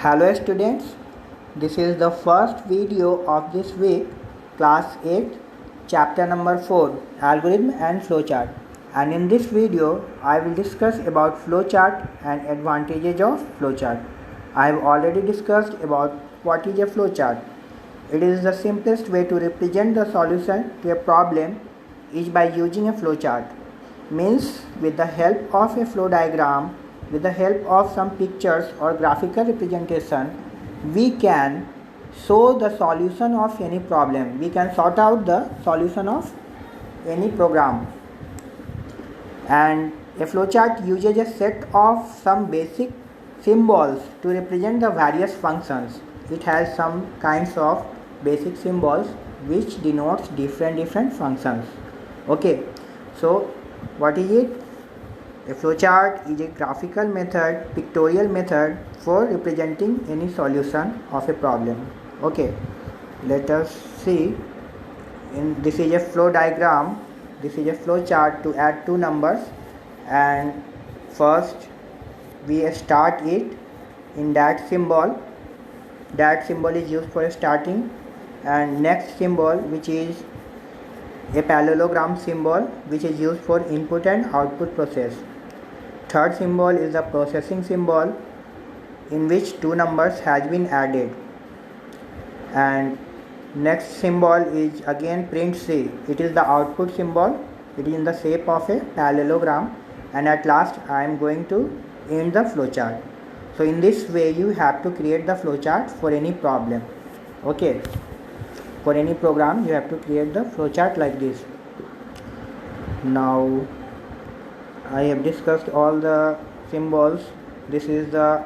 Hello students, this is the first video of this week, class 8, chapter number 4, algorithm and flowchart. And in this video, I will discuss about flowchart and advantages of flowchart. I have already discussed about what is a flowchart. It is the simplest way to represent the solution to a problem is by using a flowchart. Means with the help of a flow diagram, with the help of some pictures or graphical representation, we can show the solution of any problem. We can sort out the solution of any program. And a flowchart uses a set of some basic symbols to represent the various functions. It has some kinds of basic symbols which denotes different functions. Okay, so what is it? A flowchart is a graphical method, pictorial method for representing any solution of a problem. Okay, let us see. This is a flow diagram. This is a flow chart to add two numbers, and first we start it in that symbol. That symbol is used for starting, and next symbol, which is a parallelogram symbol, which is used for input and output process. Third symbol is the processing symbol, in which two numbers has been added. And next symbol is again print C. It is the output symbol. It is in the shape of a parallelogram. And at last I am going to end the flowchart. So in this way you have to create the flowchart for any problem. Okay. For any program you have to create the flowchart like this. Now I have discussed all the symbols. This is the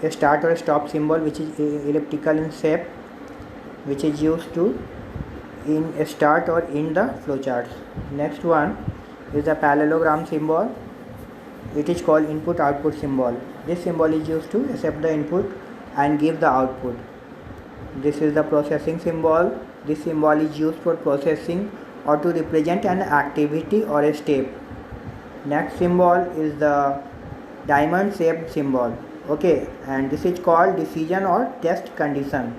start or stop symbol, which is elliptical in shape, which is used to start or end the flowcharts. Next one is the parallelogram symbol. It is called input output symbol. This symbol is used to accept the input and give the output. This is the processing symbol. This symbol is used for processing or to represent an activity or a step. Next symbol is the diamond shaped symbol. Okay, and this is called decision or test condition.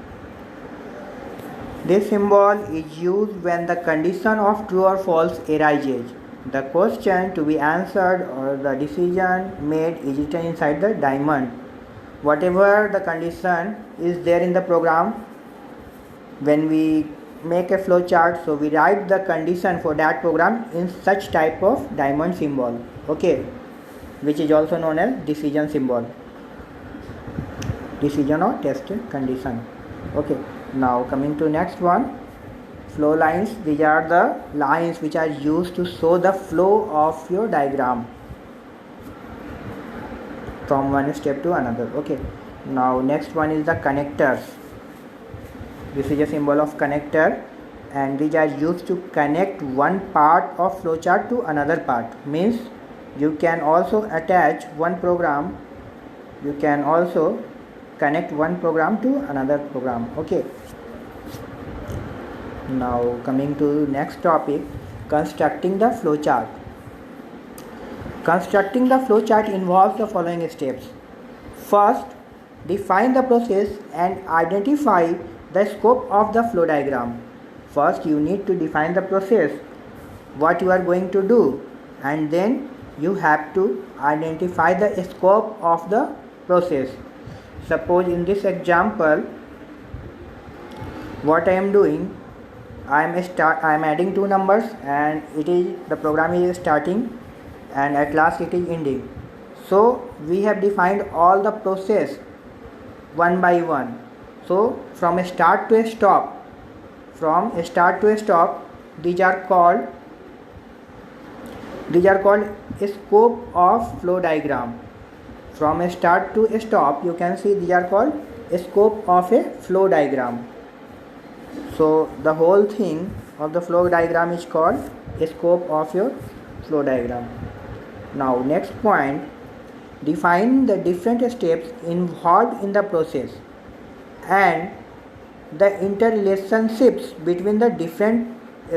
This symbol is used when the condition of true or false arises. The question to be answered or the decision made is written inside the diamond. Whatever the condition is there in the program, when we make a flow chart, so we write the condition for that program in such type of diamond symbol. Okay, which is also known as decision symbol, decision or test condition. Okay, now coming to next one, flow lines. These are the lines which are used to show the flow of your diagram from one step to another. Okay, now next one is the connectors. This is a symbol of connector, and these are used to connect one part of flowchart to another part. Means you can also attach one program, you can also connect one program to another program. Okay, now coming to next topic, constructing the flowchart. Constructing the flowchart involves the following steps. First, define the process and identify the scope of the flow diagram. First you need to define the process, what you are going to do, and then you have to identify the scope of the process. Suppose in this example, what I am doing, I am adding two numbers, and the program is starting and at last it is ending. So we have defined all the process one by one. So from a start to a stop, these are called a scope of flow diagram. From a start to a stop, you can see these are called a scope of a flow diagram. So the whole thing of the flow diagram is called a scope of your flow diagram. Now next point, define the different steps involved in the process and the interrelationships between the different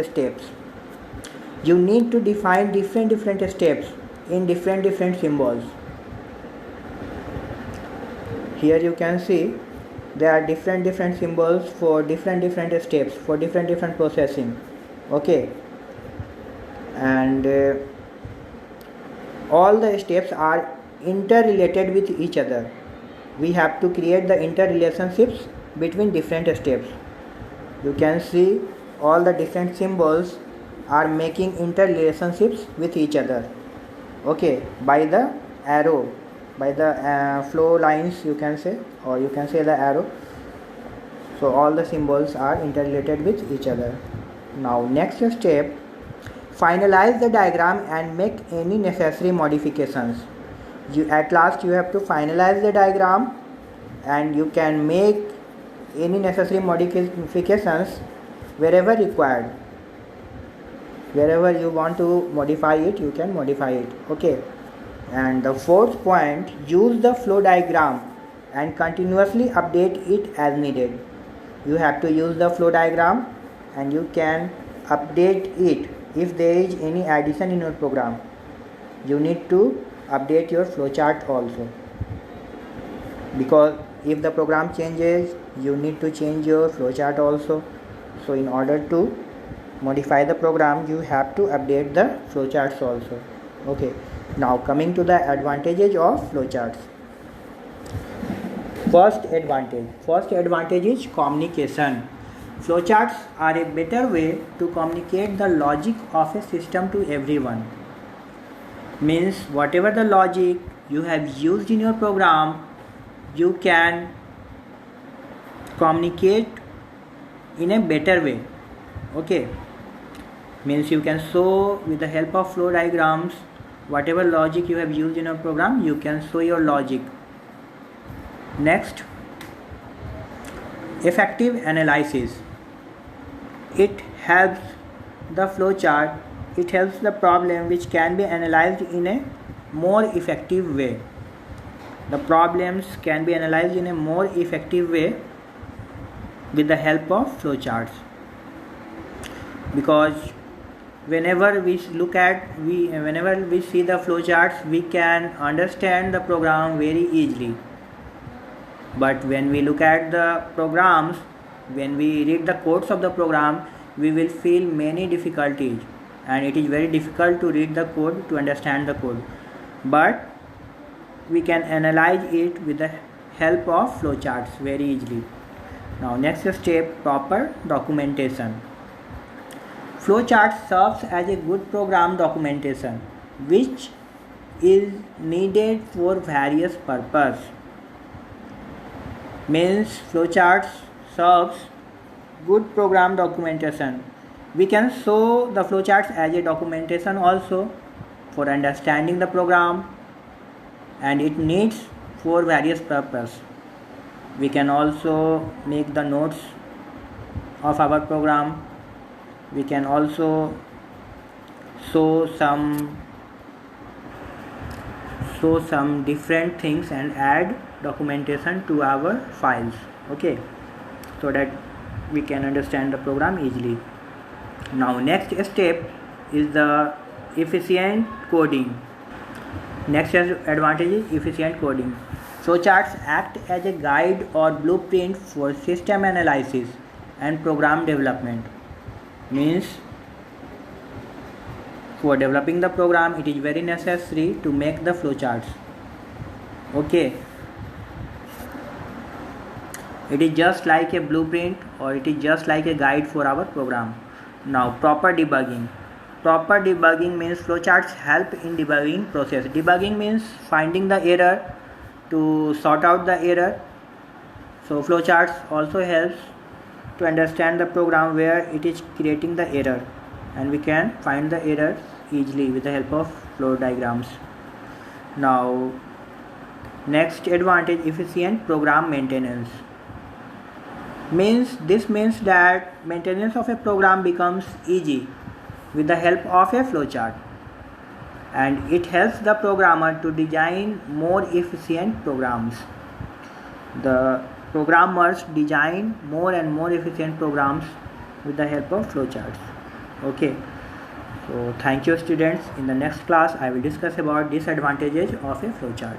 steps. You need to define different steps in different symbols. Here you can see there are different symbols for different steps, for different processing. Okay, and all the steps are interrelated with each other. We have to create the interrelationships between different steps. You can see all the different symbols are making interrelationships with each other. Okay, by the arrow, by the flow lines, you can say, or you can say the arrow. So all the symbols are interrelated with each other. Now next step, finalize the diagram and make any necessary modifications. At last you have to finalize the diagram and you can make any necessary modifications wherever required. Wherever you want to modify it, you can modify it. Okay, and the fourth point, use the flow diagram and continuously update it as needed. You have to use the flow diagram and you can update it if there is any addition in your program. You need to update your flowchart also, because if the program changes, you need to change your flowchart also. So in order to modify the program, you have to update the flowcharts also. Okay, now coming to the advantages of flowcharts. First advantage is communication. Flowcharts are a better way to communicate the logic of a system to everyone. Means whatever the logic you have used in your program, you can communicate in a better way. Okay, means you can show with the help of flow diagrams whatever logic you have used in your program, you can show your logic. Next, effective analysis. It helps the flowchart, it helps the problem which can be analyzed in a more effective way. The problems can be analyzed in a more effective way with the help of flowcharts, because whenever we see the flowcharts, we can understand the program very easily. But when we look at the programs, when we read the codes of the program, we will feel many difficulties, and it is very difficult to read the code, to understand the code. But we can analyze it with the help of flowcharts very easily. Now next step, proper documentation. Flowchart serves as a good program documentation which is needed for various purposes. Means flowcharts serves good program documentation. We can show the flowcharts as a documentation also for understanding the program, and it needs for various purposes. We can also make the notes of our program. We can also show some different things and add documentation to our files. Okay, so that we can understand the program easily. Now next step is the efficient coding. Next advantage is efficient coding. Flowcharts act as a guide or blueprint for system analysis and program development. Means for developing the program, it is very necessary to make the flowcharts. Okay, it is just like a blueprint, or it is just like a guide for our program. Now proper debugging. Proper debugging means flowcharts help in debugging process. Debugging means finding the error, to sort out the error. So flowcharts also helps to understand the program where it is creating the error, and we can find the errors easily with the help of flow diagrams. Now next advantage, efficient program maintenance. This means that maintenance of a program becomes easy with the help of a flowchart, and it helps the programmer to design more efficient programs. The programmers design more and more efficient programs with the help of flowcharts. Okay, so thank you students. In the next class I will discuss about disadvantages of a flowchart.